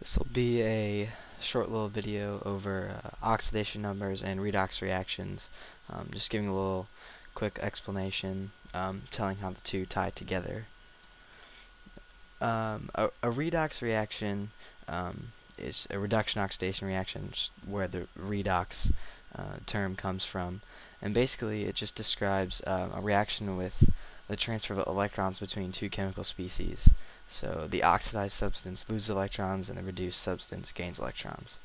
This will be a short little video over oxidation numbers and redox reactions, just giving a little quick explanation, telling how the two tie together. A redox reaction is a reduction oxidation reaction, where the redox term comes from, and basically it just describes a reaction with the transfer of electrons between two chemical species. So the oxidized substance loses electrons and the reduced substance gains electrons.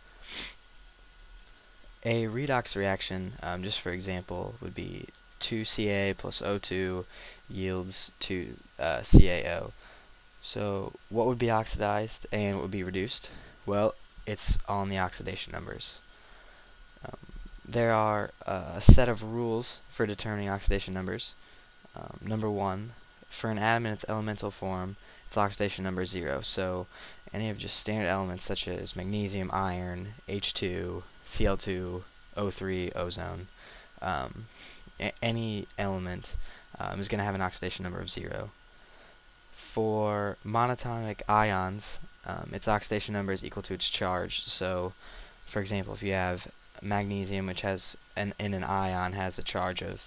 A redox reaction, just for example, would be 2Ca plus O2 yields 2CaO. So what would be oxidized and what would be reduced? Well, it's all in the oxidation numbers. There are a set of rules for determining oxidation numbers. Number one, for an atom in its elemental form, its oxidation number is 0. So any of just standard elements such as magnesium, iron, H2, Cl2, O3, ozone, any element is going to have an oxidation number of 0. For monatomic ions, its oxidation number is equal to its charge. So, for example, if you have magnesium, which has in an ion has a charge of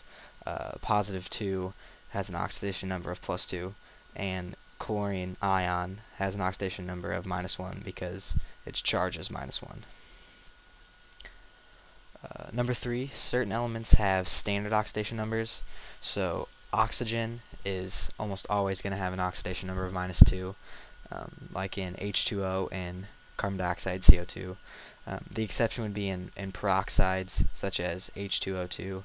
positive 2, has an oxidation number of +2, and chlorine ion has an oxidation number of -1 because its charge is -1. Number 3, certain elements have standard oxidation numbers. So oxygen is almost always going to have an oxidation number of -2, like in H2O and carbon dioxide, CO2. The exception would be in peroxides, such as H2O2,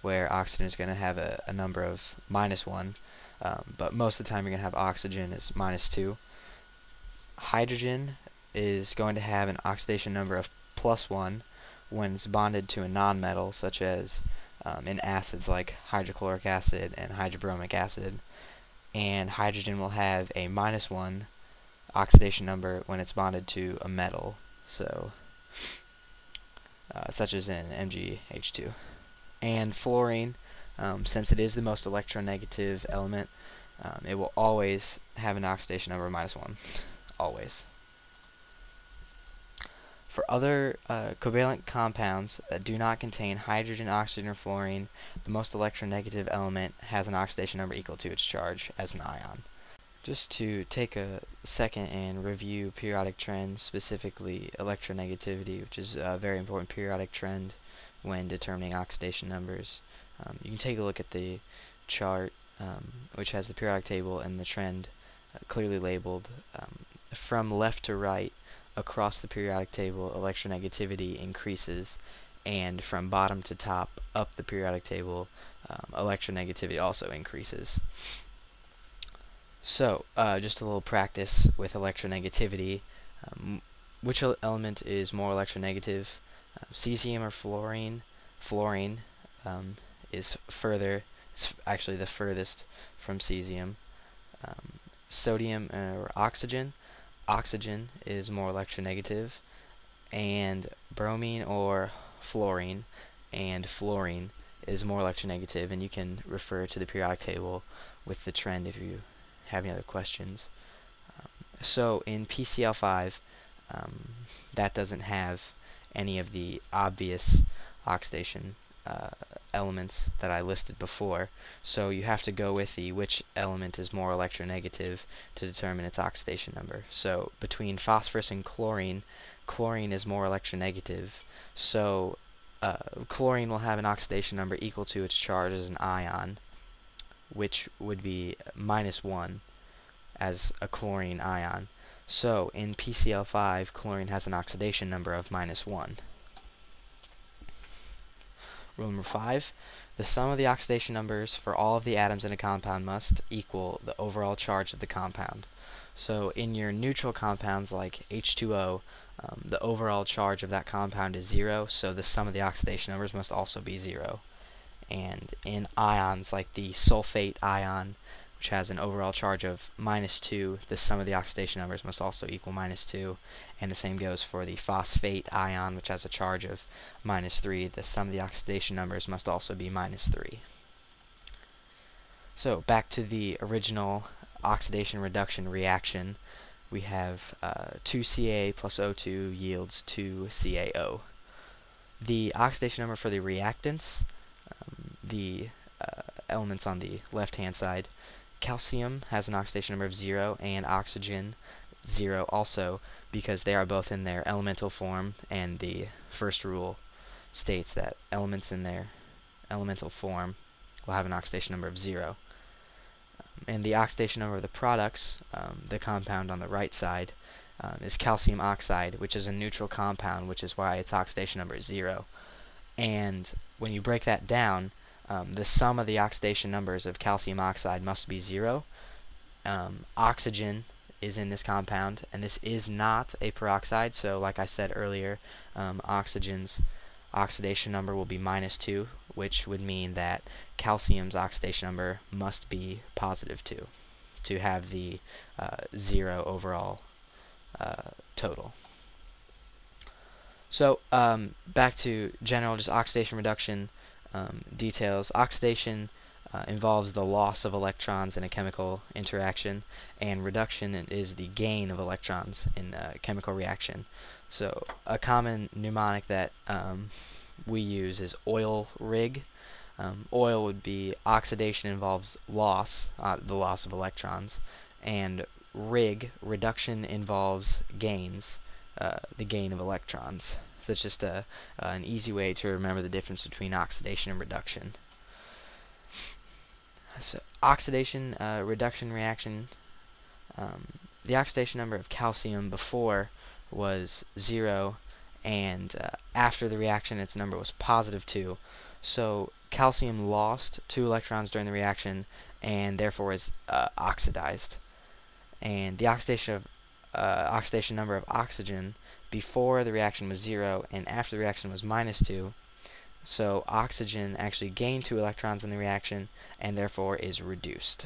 where oxygen is going to have a number of -1, but most of the time you're going to have oxygen as -2. Hydrogen is going to have an oxidation number of +1 when it's bonded to a nonmetal, such as in acids like hydrochloric acid and hydrobromic acid. And hydrogen will have a -1 oxidation number when it's bonded to a metal, so such as in MgH2. And fluorine, since it is the most electronegative element, it will always have an oxidation number of -1, always. For other covalent compounds that do not contain hydrogen, oxygen, or fluorine, the most electronegative element has an oxidation number equal to its charge as an ion. Just to take a second and review periodic trends, specifically electronegativity, which is a very important periodic trend when determining oxidation numbers. You can take a look at the chart, which has the periodic table and the trend clearly labeled. From left to right across the periodic table, electronegativity increases, and from bottom to top up the periodic table, electronegativity also increases. So, just a little practice with electronegativity. Which element is more electronegative? Cesium or fluorine? Fluorine is further, it's actually the furthest from cesium. Sodium or oxygen? Oxygen is more electronegative, and bromine or fluorine and fluorine is more electronegative, and you can refer to the periodic table with the trend if you have any other questions. So in PCl5, that doesn't have any of the obvious oxidation elements that I listed before, so you have to go with the which element is more electronegative to determine its oxidation number. So between phosphorus and chlorine, chlorine is more electronegative, so chlorine will have an oxidation number equal to its charge as an ion, which would be -1 as a chlorine ion. So in PCl5, chlorine has an oxidation number of -1. Rule number 5, the sum of the oxidation numbers for all of the atoms in a compound must equal the overall charge of the compound. So in your neutral compounds like H2O, the overall charge of that compound is 0, so the sum of the oxidation numbers must also be 0. And in ions like the sulfate ion, which has an overall charge of -2, the sum of the oxidation numbers must also equal -2, and the same goes for the phosphate ion, which has a charge of -3, the sum of the oxidation numbers must also be -3. So back to the original oxidation reduction reaction. we have 2Ca plus O2 yields 2CaO. The oxidation number for the reactants, the elements on the left-hand side, calcium has an oxidation number of 0 and oxygen 0 also, because they are both in their elemental form, and the first rule states that elements in their elemental form will have an oxidation number of 0. And the oxidation number of the products, the compound on the right side, is calcium oxide, which is a neutral compound, which is why its oxidation number is 0. And when you break that down, the sum of the oxidation numbers of calcium oxide must be 0. Oxygen is in this compound, and this is not a peroxide, so like I said earlier, oxygen's oxidation number will be -2, which would mean that calcium's oxidation number must be +2 to have the 0 overall total. So back to general just oxidation reduction details. Oxidation involves the loss of electrons in a chemical interaction, and reduction is the gain of electrons in a chemical reaction. So a common mnemonic that we use is oil rig. Oil would be oxidation involves loss, the loss of electrons, and reduction involves gains, the gain of electrons. So it's just an easy way to remember the difference between oxidation and reduction. So oxidation reduction reaction, the oxidation number of calcium before was 0, and after the reaction its number was +2. So calcium lost 2 electrons during the reaction and therefore is oxidized. And the oxidation number of oxygen before the reaction was 0 and after the reaction was -2. So oxygen actually gained 2 electrons in the reaction and therefore is reduced.